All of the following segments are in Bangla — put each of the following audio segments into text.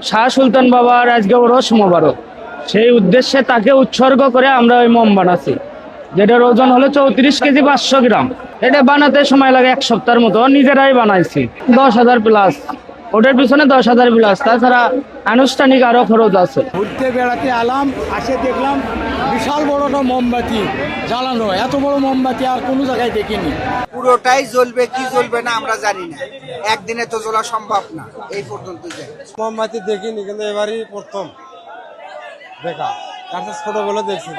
শাহ সুলতান বাবার আজকে ওরস মোবারক, সেই উদ্দেশ্যে তাকে উৎসর্গ করে আমরা ওই মোম বানাচ্ছি, যেটার ওজন হলো 34 কেজি 500 গ্রাম। এটা বানাতে সময় লাগে 1 সপ্তাহের মতো, নিজেরাই বানাইছি। 10,000 প্লাস, ওটার পিছনে 10,000 প্লাস, তাছাড়া আনুষ্ঠানিক আরো খরচ আছে। ঘুরতে বেড়াতে আলাম, আসে দেখলাম বিশাল বড় একটা মোমবাতি জ্বালানো। এত বড় মোমবাতি আর কোনো জায়গায় দেখিনি। পুরোটাই জ্বলবে কি জ্বলবে না আমরা জানি না, একদিনে তো জ্বলা সম্ভব না। এই পর্যন্ত মোমবাতি দেখিনি, কিন্তু এবারই প্রথম দেখা। কাছে ছোটবেলা দেখছি,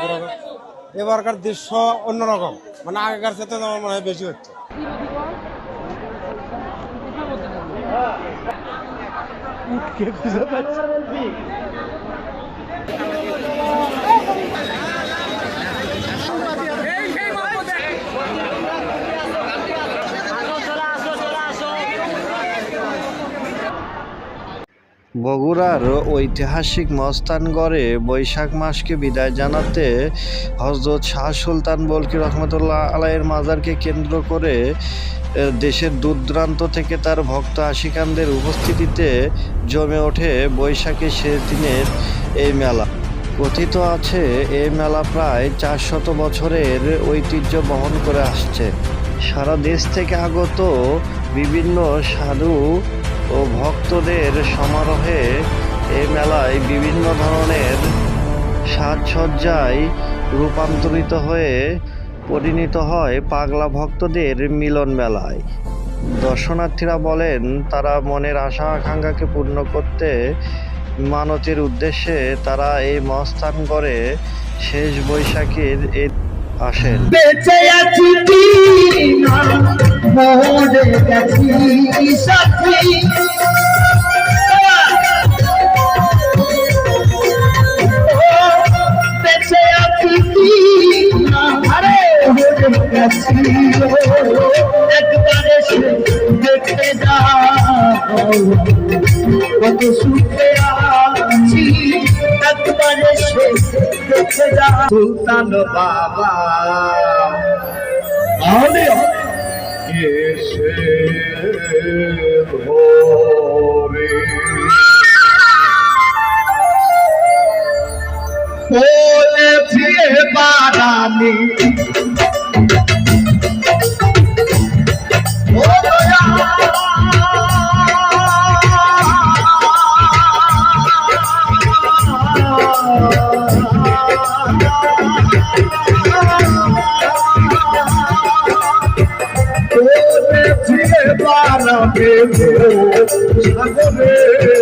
এবারকার দৃশ্য অন্যরকম, মানে আগেকার সাথে আমার মনে হয় বেশি হচ্ছে। বগুড়ার ঐতিহাসিক মস্তানগড়ে বৈশাখ মাসকে বিদায় জানাতে হযরত শাহ সুলতান বলকি রহমতুল্লাহ আলাইহির মাজারকে কেন্দ্র করে দেশের দূরদূরান্ত থেকে তার ভক্ত আশিকানদের উপস্থিতিতে জমে ওঠে বৈশাখের শেষ দিনের এই মেলা। কথিত আছে এই মেলা প্রায় 400 বছরের ঐতিহ্য বহন করে আসছে। সারা দেশ থেকে আগত বিভিন্ন সাধু ও ভক্তদের সমারোহে এই মেলায় বিভিন্ন ধরনের সাজসজ্জায় রূপান্তরিত হয়ে পরিণত হয় পাগলা ভক্তদের মিলন মেলায়। দর্শনার্থীরা বলেন, তারা মনের আশা আকাঙ্ক্ষাকে পূর্ণ করতে মানতের উদ্দেশ্যে তারা এই মস্তানগড়ে শেষ বৈশাখীর আসেন। বেঁচে আছি কি না মরে গেছি সাথী, বেঁচে আছি কি না মরে গেছি, একবারে সে দেখতে যাও কত সুখে আছি, একবারে সে দেখতে যাও। সুলতান বাবা এসে ভোরে বলেছে বারানি সাগরে